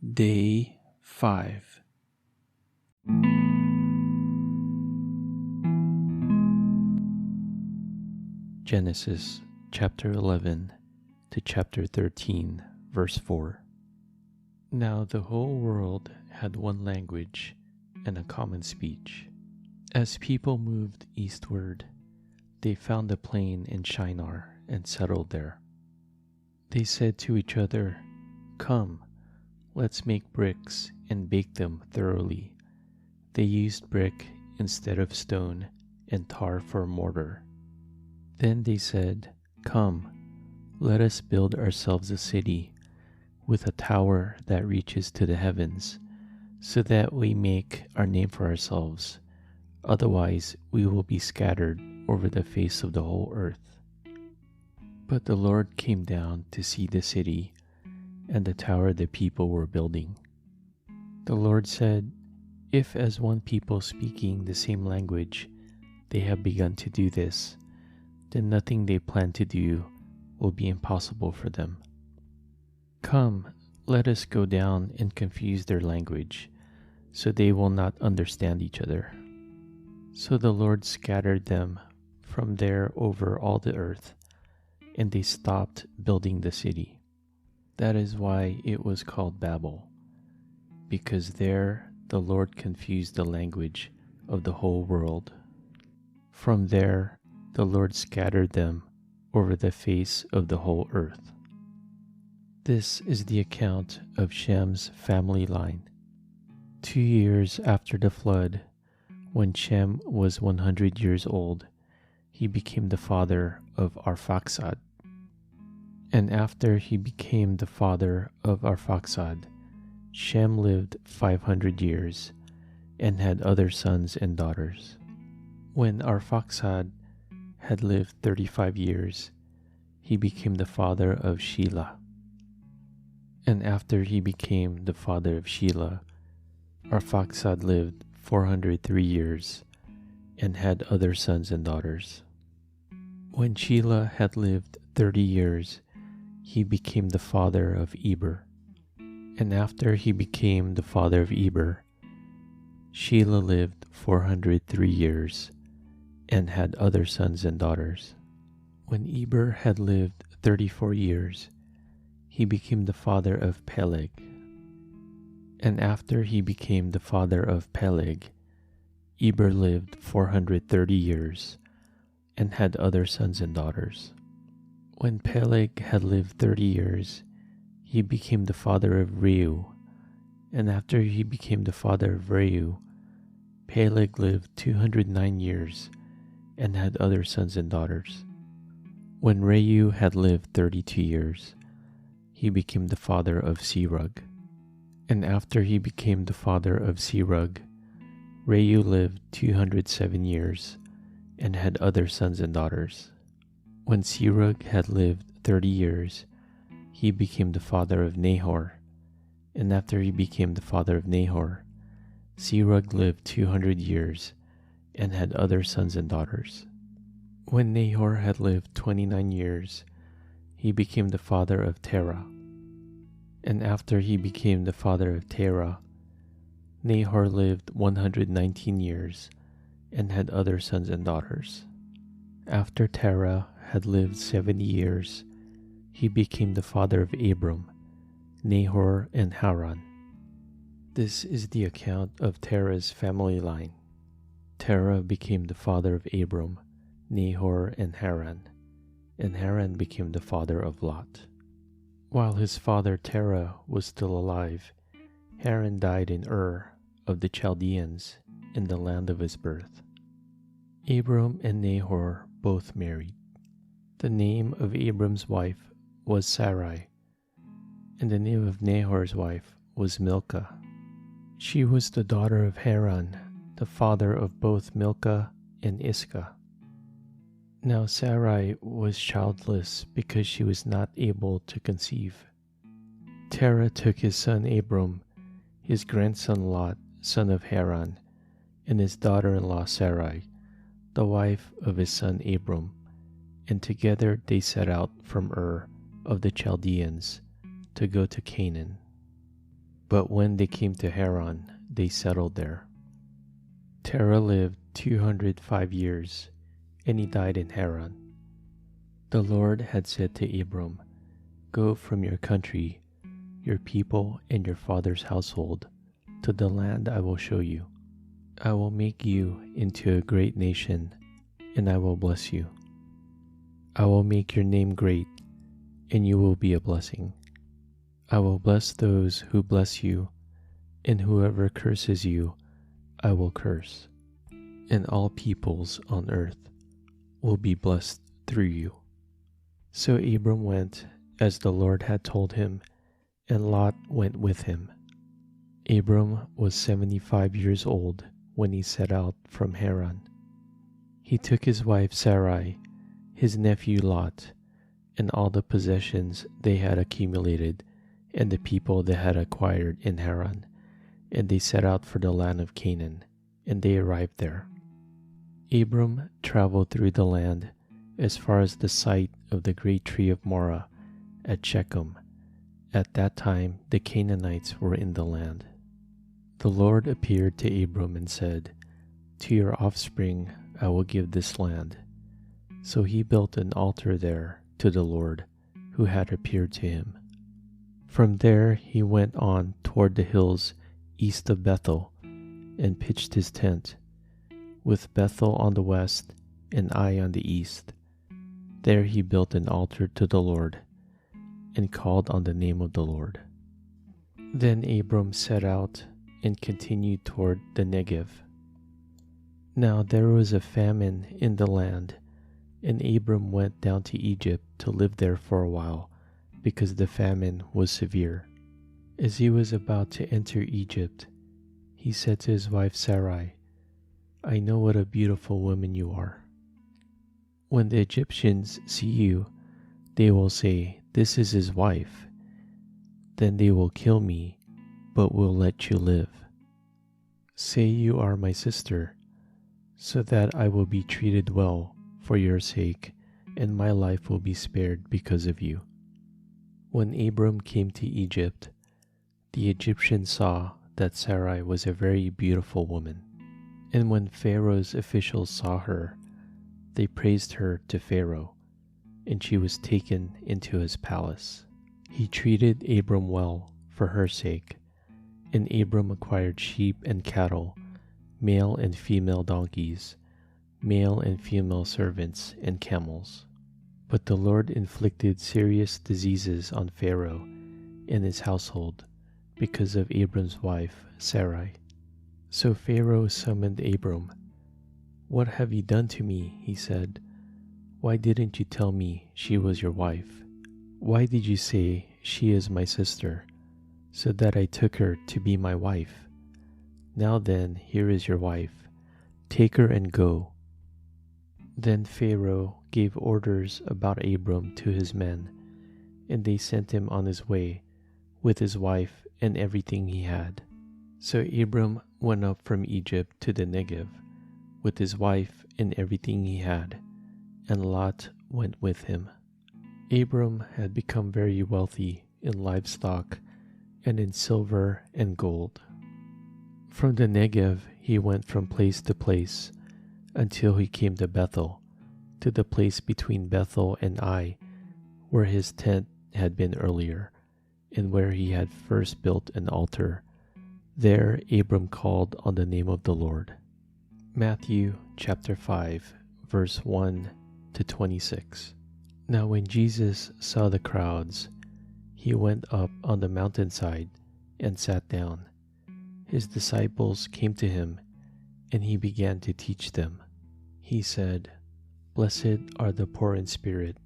Day 5. Genesis chapter 11 to chapter 13, verse 4. Now the whole world had one language and a common speech. As people moved eastward, they found a plain in Shinar and settled there. They said to each other, "Come, let's make bricks and bake them thoroughly." They used brick instead of stone and tar for mortar. Then they said, "Come, let us build ourselves a city with a tower that reaches to the heavens, so that we make our name for ourselves. Otherwise, we will be scattered over the face of the whole earth." But the Lord came down to see the city and the tower the people were building. The Lord said, "If as one people speaking the same language they have begun to do this, then nothing they plan to do will be impossible for them. Come, let us go down and confuse their language, so they will not understand each other." So the Lord scattered them from there over all the earth, and they stopped building the city. That is why it was called Babel, because there the Lord confused the language of the whole world. From there the Lord scattered them over the face of the whole earth. This is the account of Shem's family line. 2 years after the flood, when Shem was 100 years old, he became the father of Arphaxad. And after he became the father of Arphaxad, Shem lived 500 years and had other sons and daughters. When Arphaxad had lived 35 years, he became the father of Shelah. And after he became the father of Shelah, Arphaxad lived 403 years and had other sons and daughters. When Shelah had lived 30 years, he became the father of Eber. And after he became the father of Eber, Shelah lived 403 years and had other sons and daughters. When Eber had lived 34 years, he became the father of Peleg. And after he became the father of Peleg, Eber lived 430 years and had other sons and daughters. When Peleg had lived 30 years, he became the father of Reu. And after he became the father of Reu, Peleg lived 209 years and had other sons and daughters. When Reu had lived 32 years, he became the father of Serug. And after he became the father of Serug, Reu lived 207 years and had other sons and daughters. When Serug had lived 30 years, he became the father of Nahor. And after he became the father of Nahor, Serug lived 200 years and had other sons and daughters. When Nahor had lived 29 years, he became the father of Terah. And after he became the father of Terah, Nahor lived 119 years and had other sons and daughters. After Terah had lived 70 years, he became the father of Abram, Nahor, and Haran. This is the account of Terah's family line. Terah became the father of Abram, Nahor, and Haran became the father of Lot. While his father Terah was still alive, Haran died in Ur of the Chaldeans in the land of his birth. Abram and Nahor both married. The name of Abram's wife was Sarai, and the name of Nahor's wife was Milcah. She was the daughter of Haran, the father of both Milcah and Iscah. Now Sarai was childless because she was not able to conceive. Terah took his son Abram, his grandson Lot, son of Haran, and his daughter-in-law Sarai, the wife of his son Abram, and together they set out from Ur of the Chaldeans to go to Canaan. But when they came to Haran, they settled there. Terah lived 205 years, and he died in Haran. The Lord had said to Abram, "Go from your country, your people, and your father's household, to the land I will show you. I will make you into a great nation, and I will bless you. I will make your name great, and you will be a blessing. I will bless those who bless you, and whoever curses you, I will curse. And all peoples on earth will be blessed through you." So Abram went as the Lord had told him, and Lot went with him. Abram was 75 years old when he set out from Haran. He took his wife Sarai, his nephew Lot, and all the possessions they had accumulated, and the people they had acquired in Haran, and they set out for the land of Canaan, and they arrived there. Abram traveled through the land as far as the site of the great tree of Morah at Shechem. At that time the Canaanites were in the land. The Lord appeared to Abram and said, "To your offspring I will give this land." So he built an altar there to the Lord, who had appeared to him. From there he went on toward the hills east of Bethel, and pitched his tent, with Bethel on the west and Ai on the east. There he built an altar to the Lord, and called on the name of the Lord. Then Abram set out and continued toward the Negev. Now there was a famine in the land, and Abram went down to Egypt to live there for a while, because the famine was severe. As he was about to enter Egypt, he said to his wife Sarai, "I know what a beautiful woman you are. When the Egyptians see you, they will say, 'This is his wife.' Then they will kill me, but will let you live. Say you are my sister, so that I will be treated well for your sake, and my life will be spared because of you." When Abram came to Egypt, the Egyptians saw that Sarai was a very beautiful woman. And when Pharaoh's officials saw her, they praised her to Pharaoh, and she was taken into his palace. He treated Abram well for her sake, and Abram acquired sheep and cattle, male and female donkeys, male and female servants, and camels. But the Lord inflicted serious diseases on Pharaoh and his household because of Abram's wife Sarai. So Pharaoh summoned Abram. "What have you done to me?" he said. "Why didn't you tell me she was your wife? Why did you say, 'She is my sister,' so that I took her to be my wife? Now then, here is your wife. Take her and go." Then Pharaoh gave orders about Abram to his men, and they sent him on his way with his wife and everything he had. So Abram went up from Egypt to the Negev with his wife and everything he had, and Lot went with him. Abram had become very wealthy in livestock and in silver and gold. From the Negev he went from place to place until he came to Bethel, to the place between Bethel and Ai, where his tent had been earlier, and where he had first built an altar. There Abram called on the name of the Lord. Matthew chapter 5, verse 1 to 26. Now when Jesus saw the crowds, he went up on the mountainside and sat down. His disciples came to him, and he began to teach them. He said, "Blessed are the poor in spirit,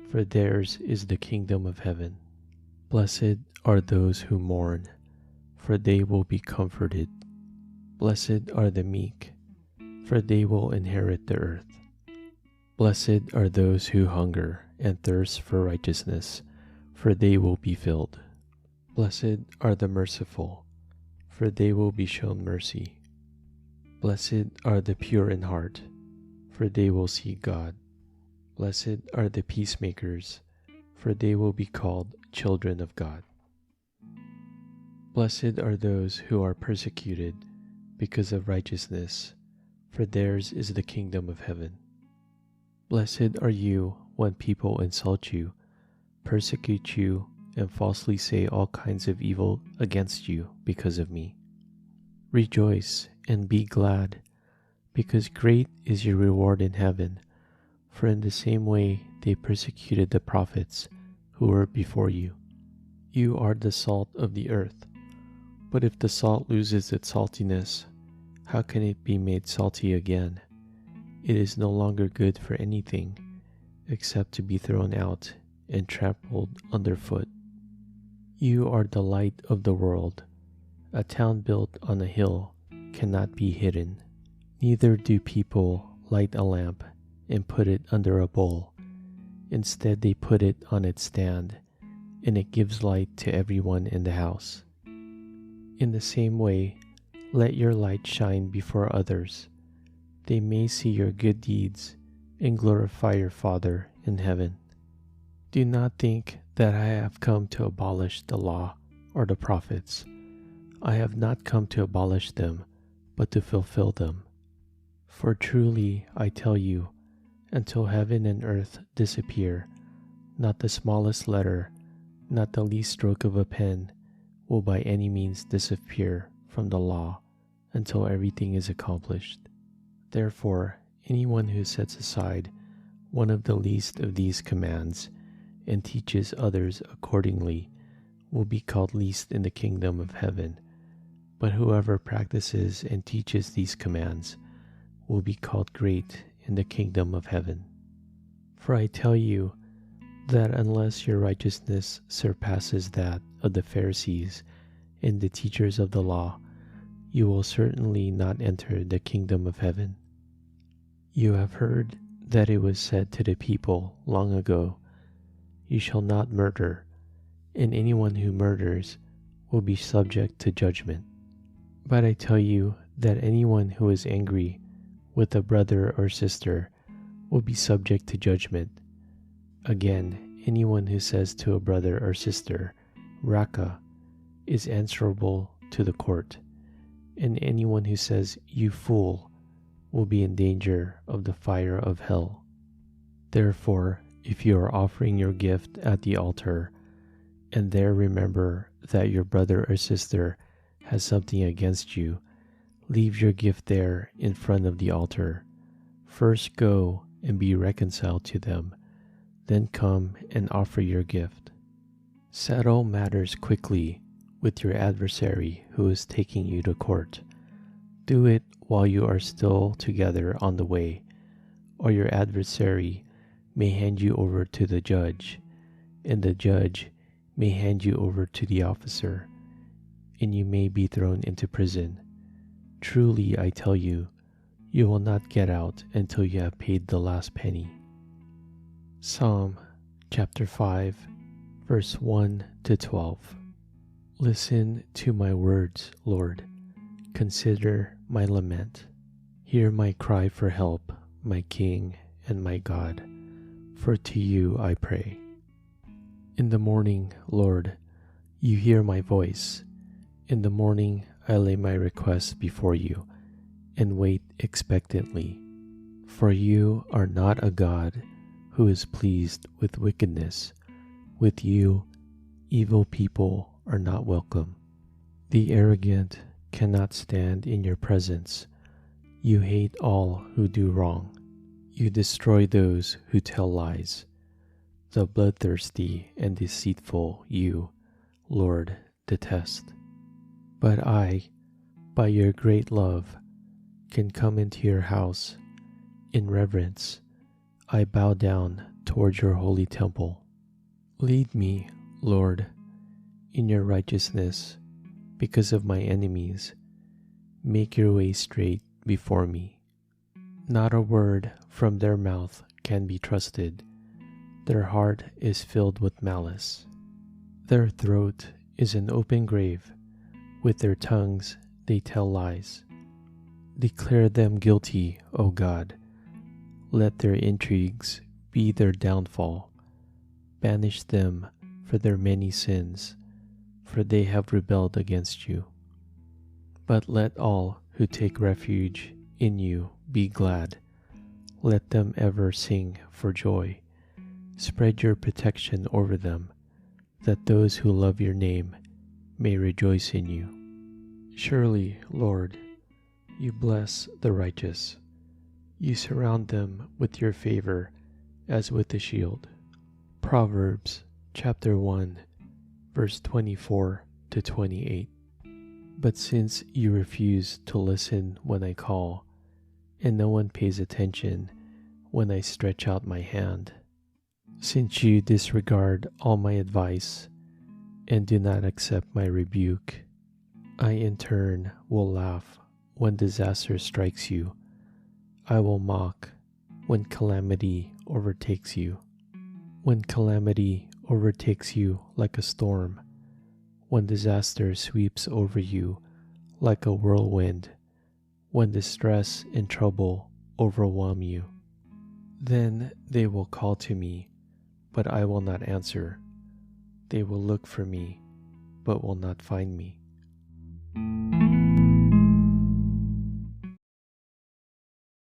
for theirs is the kingdom of heaven. Blessed are those who mourn, for they will be comforted. Blessed are the meek, for they will inherit the earth. Blessed are those who hunger and thirst for righteousness, for they will be filled. Blessed are the merciful, for they will be shown mercy. Blessed are the pure in heart, for they will see God. Blessed are the peacemakers, for they will be called children of God." Blessed are those who are persecuted because of righteousness, for theirs is the kingdom of heaven. Blessed are you when people insult you, persecute you, and falsely say all kinds of evil against you because of me. Rejoice and be glad, because great is your reward in heaven, for in the same way they persecuted the prophets who were before you. You are the salt of the earth, but if the salt loses its saltiness, how can it be made salty again? It is no longer good for anything except to be thrown out and trampled underfoot. You are the light of the world. A town built on a hill cannot be hidden. Neither do people light a lamp and put it under a bowl. Instead, they put it on its stand, and it gives light to everyone in the house. In the same way, let your light shine before others. They may see your good deeds and glorify your Father in heaven. Do not think that I have come to abolish the law or the prophets. I have not come to abolish them, but to fulfill them. For truly I tell you, until heaven and earth disappear, not the smallest letter, not the least stroke of a pen, will by any means disappear from the law until everything is accomplished. Therefore, anyone who sets aside one of the least of these commands and teaches others accordingly will be called least in the kingdom of heaven. But whoever practices and teaches these commands will be called great in the kingdom of heaven. For I tell you that unless your righteousness surpasses that of the Pharisees and the teachers of the law, you will certainly not enter the kingdom of heaven. You have heard that it was said to the people long ago, "You shall not murder, and anyone who murders will be subject to judgment." But I tell you that anyone who is angry with a brother or sister will be subject to judgment. Again, anyone who says to a brother or sister, "Raka," is answerable to the court, and anyone who says, "You fool," will be in danger of the fire of hell. Therefore, if you are offering your gift at the altar, and there remember that your brother or sister has something against you, leave your gift there in front of the altar. First go and be reconciled to them, then come and offer your gift. Settle matters quickly with your adversary who is taking you to court. Do it while you are still together on the way, or your adversary may hand you over to the judge, and the judge may hand you over to the officer, and you may be thrown into prison. Truly, I tell you, you will not get out until you have paid the last penny. Psalm chapter 5, verse 1 to 12. Listen to my words, Lord. Consider my lament. Hear my cry for help, my King and my God, for to you I pray. In the morning, Lord, you hear my voice. In the morning I lay my requests before you and wait expectantly. For you are not a God who is pleased with wickedness. With you, evil people are not welcome. The arrogant cannot stand in your presence. You hate all who do wrong. You destroy those who tell lies. The bloodthirsty and deceitful you, Lord, detest. But I, by your great love, can come into your house. In reverence, I bow down towards your holy temple. Lead me, Lord, in your righteousness because of my enemies. Make your way straight before me. Not a word from their mouth can be trusted. Their heart is filled with malice. Their throat is an open grave. With their tongues they tell lies. Declare them guilty, O God. Let their intrigues be their downfall. Banish them for their many sins, for they have rebelled against you. But let all who take refuge in you be glad. Let them ever sing for joy. Spread your protection over them, that those who love your name may rejoice in you. Surely, Lord, you bless the righteous. You surround them with your favor as with a shield. Proverbs chapter 1, verse 24 to 28. But since you refuse to listen when I call, and no one pays attention when I stretch out my hand, since you disregard all my advice and do not accept my rebuke, I in turn will laugh when disaster strikes you. I will mock when calamity overtakes you. When calamity overtakes you like a storm, when disaster sweeps over you like a whirlwind, when distress and trouble overwhelm you. Then they will call to me, but I will not answer. They will look for me, but will not find me.